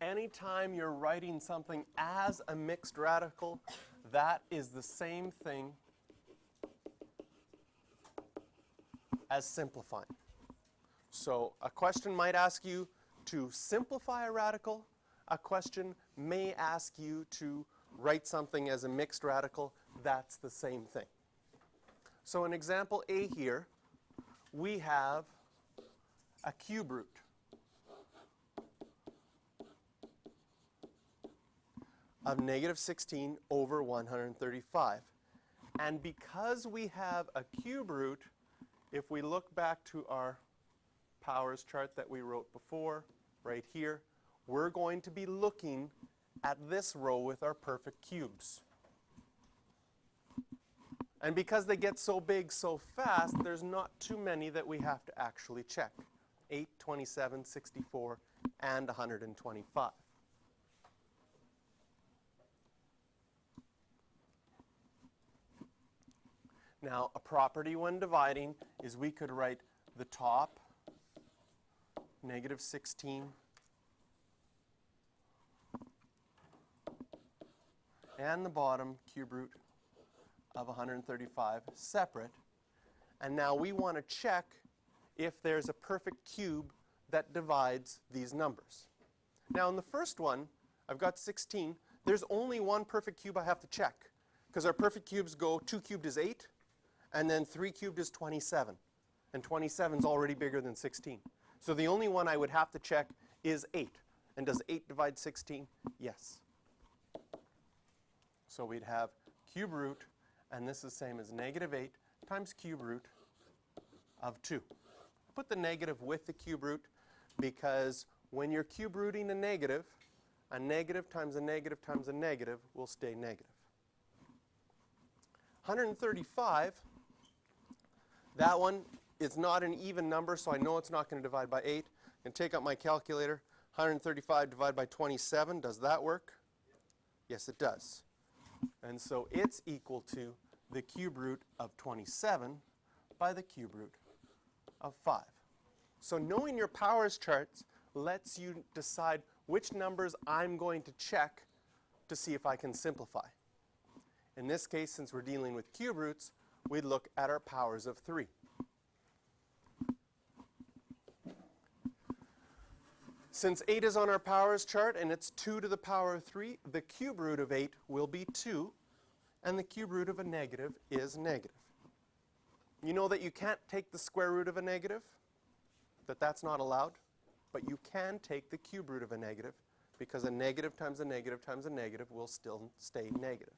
anytime you're writing something as a mixed radical, that is the same thing as simplifying. So a question might ask you to simplify a radical. A question may ask you to write something as a mixed radical. That's the same thing. So in example A here, we have a cube root. Of negative 16 over 135. And because we have a cube root, if we look back to our powers chart that we wrote before, right here, we're going to be looking at this row with our perfect cubes. And because they get so big so fast, there's not too many that we have to actually check. 8, 27, 64, and 125. Now, a property when dividing is we could write the top, negative 16, and the bottom, cube root of 135, separate. And now we want to check if there's a perfect cube that divides these numbers. Now, in the first one, I've got 16. There's only one perfect cube I have to check, because our perfect cubes go 2 cubed is 8, and then 3 cubed is 27. And 27 is already bigger than 16. So the only one I would have to check is 8. And does 8 divide 16? Yes. So we'd have cube root, and this is the same as negative 8 times cube root of 2. Put the negative with the cube root because when you're cube rooting a negative times a negative times a negative will stay negative. 135, that one is not an even number, so I know it's not going to divide by 8. I can take out my calculator. 135 divided by 27, does that work? Yes, it does. And so it's equal to the cube root of 27 by the cube root of 5. So knowing your powers charts lets you decide which numbers I'm going to check to see if I can simplify. In this case, since we're dealing with cube roots, we'd look at our powers of 3. Since 8 is on our powers chart and it's 2 to the power of 3, the cube root of 8 will be 2, and the cube root of a negative is negative. You know that you can't take the square root of a negative, that's not allowed, but you can take the cube root of a negative because a negative times a negative times a negative will still stay negative.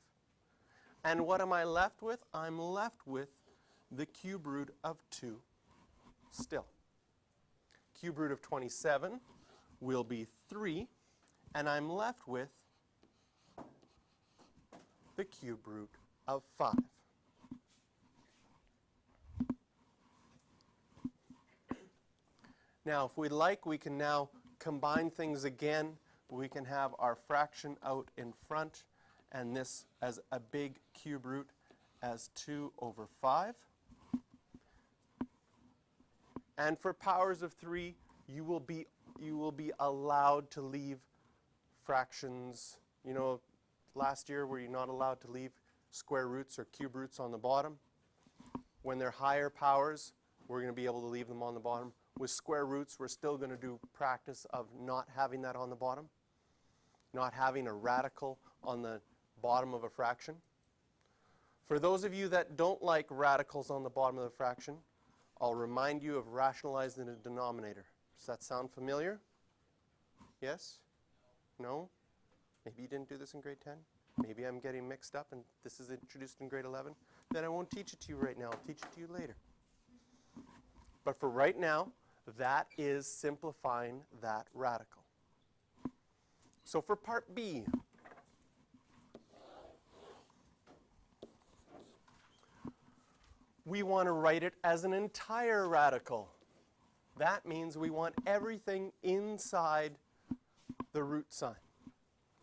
And what am I left with? I'm left with the cube root of 2 still. Cube root of 27 will be 3, and I'm left with the cube root of 5. Now, if we'd like, we can now combine things again. We can have our fraction out in front, and this as a big cube root as 2 over 5. And for powers of 3, you will be allowed to leave fractions. You know, last year were you not allowed to leave square roots or cube roots on the bottom? When they're higher powers, we're going to be able to leave them on the bottom. With square roots, we're still going to do practice of not having that on the bottom, not having a radical on the bottom of a fraction. For those of you that don't like radicals on the bottom of the fraction, I'll remind you of rationalizing the denominator. Does that sound familiar? Yes? No? Maybe you didn't do this in grade 10? Maybe I'm getting mixed up and this is introduced in grade 11? Then I won't teach it to you right now. I'll teach it to you later. But for right now, that is simplifying that radical. So for part B, we want to write it as an entire radical. That means we want everything inside the root sign.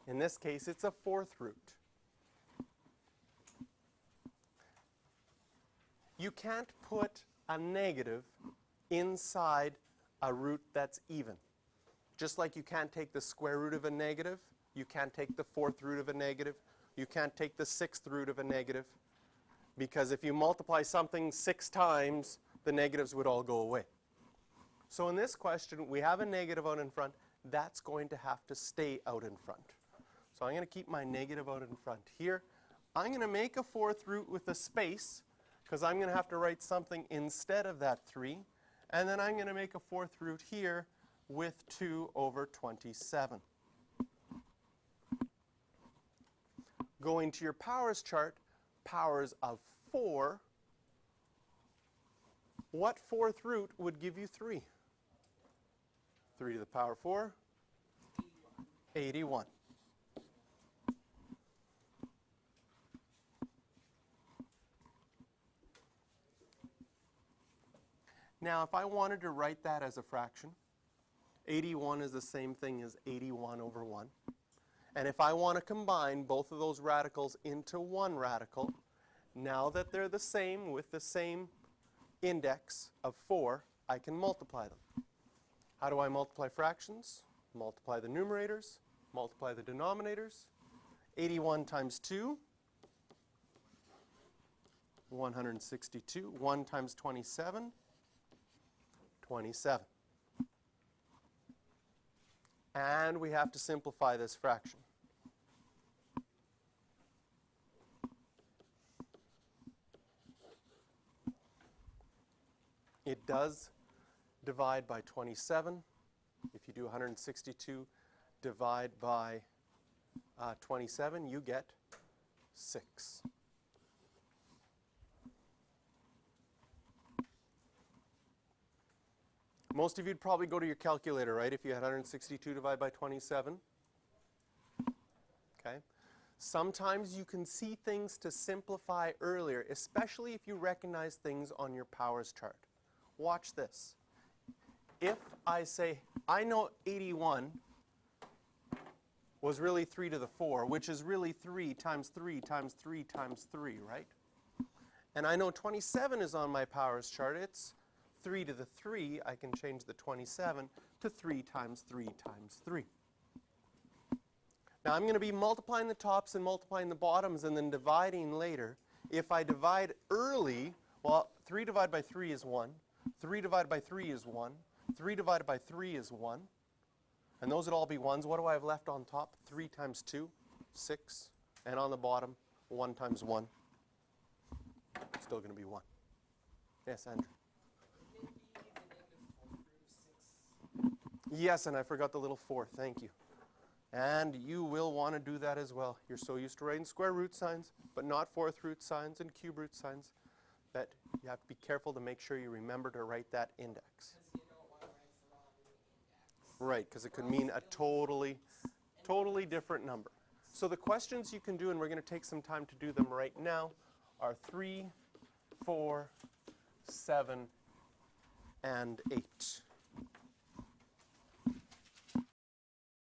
In this case, it's a fourth root. You can't put a negative inside a root that's even. Just like you can't take the square root of a negative, you can't take the 4th root of a negative, you can't take the 6th root of a negative, because if you multiply something 6 times, the negatives would all go away. So in this question, we have a negative out in front. That's going to have to stay out in front. So I'm going to keep my negative out in front here. I'm going to make a 4th root with a space, because I'm going to have to write something instead of that 3. And then I'm going to make a 4th root here with 2 over 27. Going to your powers chart, powers of 4, what 4th root would give you 3? 3 to the power 4? 81. Now, if I wanted to write that as a fraction, 81 is the same thing as 81 over 1. And if I want to combine both of those radicals into one radical, now that they're the same with the same index of 4, I can multiply them. How do I multiply fractions? Multiply the numerators, multiply the denominators. 81 times 2, 162. 1 times 27, 27. And we have to simplify this fraction. It does divide by 27. If you do 162 divide by 27, you get 6. Most of you'd probably go to your calculator, right, if you had 162 divided by 27. Okay. Sometimes you can see things to simplify earlier, especially if you recognize things on your powers chart. Watch this. If I say, I know 81 was really 3 to the 4, which is really 3 times 3 times 3 times 3, right? And I know 27 is on my powers chart. It's 3 to the 3. I can change the 27 to 3 times 3 times 3. Now I'm going to be multiplying the tops and multiplying the bottoms and then dividing later. If I divide early, well, 3 divided by 3 is 1. 3 divided by 3 is 1. 3 divided by 3 is 1. And those would all be 1s. What do I have left on top? 3 times 2, 6. And on the bottom, 1 times 1. Still going to be 1. Yes, Andrew? Yes, and I forgot the little 4. Thank you. And you will want to do that as well. You're so used to writing square root signs, but not 4th root signs and cube root signs, that you have to be careful to make sure you remember to write that index. Right, because it could mean a totally different number. So the questions you can do, and we're going to take some time to do them right now, are 3, 4, 7, and 8.